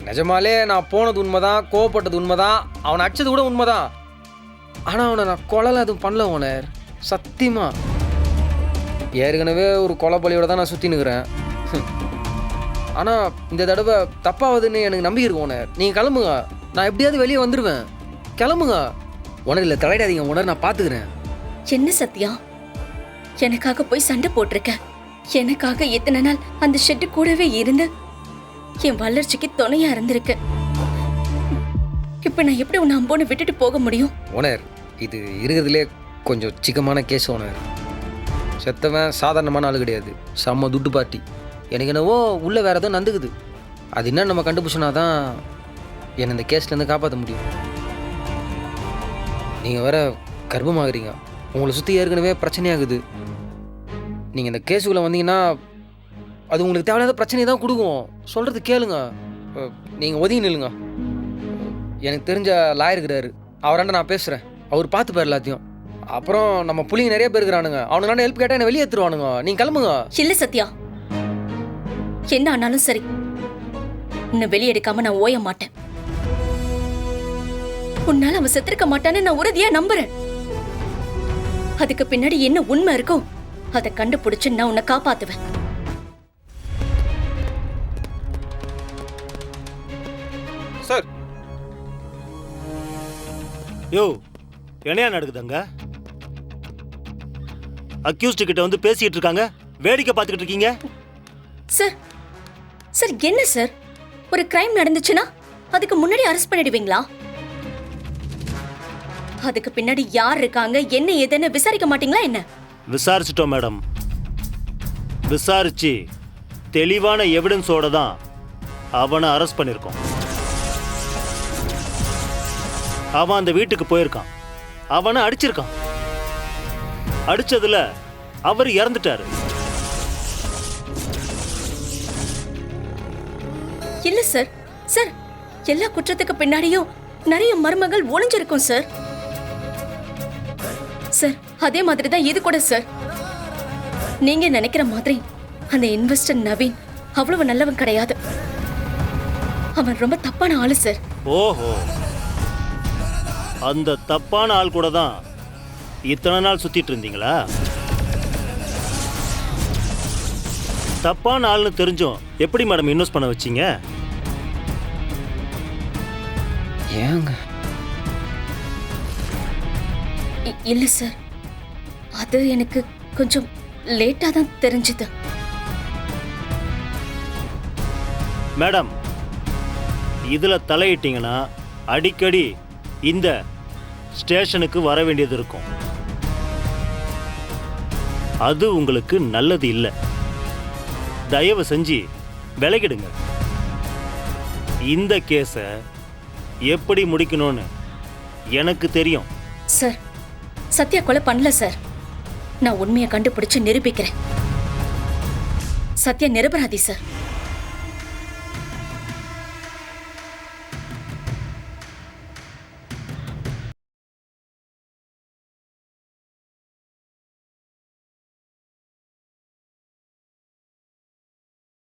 நிஜமாலே நான் போனது உண்மைதான், கோவப்பட்டது உண்மைதான், அவனை அடிச்சது கூட உண்மைதான். ஆனால் அவனை நான் கொலைலாம் எதுவும் பண்ணல ஓனர், சத்தியமா. ஏற்கனவே ஒரு கொலைப்பலியோட தான் நான் சுற்றி நிற்கிறேன். ஆனால் இந்த தடவை தப்பாவதுன்னு எனக்கு நம்பிக்கை இருக்கு ஓனர். நீங்கள் கிளம்புங்க, நான் எப்படியாவது வெளியே வந்துடுவேன். கிளம்புங்க ஓனர். இல்லை தலையிடாதீங்க ஓனர், நான் பார்த்துக்கிறேன். என்ன சத்யா, எனக்காக போய் சண்டை போட்டிருக்க. எனக்காக எத்தனை நாள் அந்த ஷெட்டு கூடவே இருந்து என் வளர்ச்சிக்கு துணையா இருந்திருக்க. இப்ப நான் எப்படி உன்னை அம்போன்னு விட்டுட்டு போக முடியும்? ஓனர், இது இருக்கிறதுலே கொஞ்சம் சிக்கமான கேஸ் ஓனர். செத்தவன் சாதாரணமான ஆள் கிடையாது, செம்ம துட்டு பார்ட்டி. எனக்கு என்னவோ உள்ளே வேறு எதுவும் நந்துக்குது. அது என்ன நம்ம கண்டுபிடிச்சோன்னா தான் என்னை இந்த கேஸ்லேருந்து காப்பாற்ற முடியும். நீங்கள் வேற கர்ப்பமாகறீங்க, உங்களை சுற்றி ஏற்கனவே பிரச்சனையாகுது. நீங்கள் இந்த கேஸுக்குள்ளே வந்தீங்கன்னா அது உங்களுக்கு தேவையில்லாத பிரச்சனையை தான் கொடுக்கும். சொல்கிறது கேளுங்க, நீங்கள் ஒதுங்கி நில்லுங்க. எனக்கு தெரிஞ்ச லாயர் இருக்கிறாரு, அவராண்ட நான் பேசுகிறேன். அவர் பார்த்துப்பார் எல்லாத்தையும். அப்புறம் நம்ம புள்ளிங்க நிறைய பேர் இருக்கிறானுங்க, அவனுங்களாண்ட ஹெல்ப் கேட்டால் என்னை வெளியே எடுத்துருவானுங்க. நீங்கள் கிளம்புங்க. இல்ல சத்யா, என்ன ஆனாலும் சரி, இன்னும் வெளியே எடுக்காம நான் ஓய மாட்டேன். உன்னால அவன் செத்திருக்க மாட்டான்னு நான் உறுதியா நம்புறேன். அதுக்கு பின்னாடி என்ன உண்மை இருக்கோ அதை கண்டுபிடிச்சு நான் உன்னை காப்பாத்துவேன். சார், யோ என்னையா நடக்குதுங்க? அக்யூஸ்ட் கிட்ட வந்து பேசிட்டு இருக்காங்க, வேடிக்கை பார்த்துக்கிட்டு இருக்கீங்க. சார் சார் என்ன சார், ஒரு கிரைம் நடந்துச்சுன்னா அதுக்கு முன்னாடி அரெஸ்ட் பண்ணிடுவீங்களா? அதுக்கு பின்னாடி யார் இருக்காங்க, என்ன ஏதுன்னு விசாரிக்க மாட்டீங்களா என்ன? விசாரிச்சிட்டோம் மேடம். விசாரிச்சு தெளிவான எவிடன்ஸோட தான் அவனை அரெஸ்ட் பண்ணியிருக்கோம். அவன் அந்த வீட்டுக்கு போயிருக்கான், அவனை அடிச்சிருக்கான். அடிச்சதுல அவர் இறந்துட்டாரு. இல்ல சார், சார் எல்லா குற்றத்துக்கு பின்னாடியும் நிறைய மர்மங்கள் ஒளிஞ்சிருக்கும் சார். சார் அதே மாதிரி தான் இது கூட சார். நீங்க நினைக்கிற மாதிரி அந்த இன்வெஸ்டர் நவீன் அவ்வளவு நல்லவன் கிடையாது. அவன் ரொம்ப தப்பான ஆளு சார். ஓஹோ, அந்த தப்பான ஆள் கூட தான் இத்தனை நாள் சுத்திட்டு இருந்தீங்களா? தப்பான ஆள்னு தெரிஞ்சும் எப்படி மேடம் இன்வெஸ்ட் பண்ண வச்சீங்க? ஏங்க? இல்ல சார், அது எனக்கு கொஞ்சம் லேட்டா தான் தெரிஞ்சது. மேடம், இதுல தலையிட்டீங்கன்னா அடிக்கடி இந்த ஸ்டேஷனுக்கு வர வேண்டியது இருக்கும். அது உங்களுக்கு நல்லது இல்லை. தயவு செஞ்சு விலகிடுங்க. இந்த கேஸை எப்படி முடிக்கணும்னு எனக்கு தெரியும். சார் சத்யா கொலை பண்ணல சார். நான் உண்மையை கண்டுபிடிச்சு நிரூபிக்கிறேன். சத்யா நிரபராதி சார்.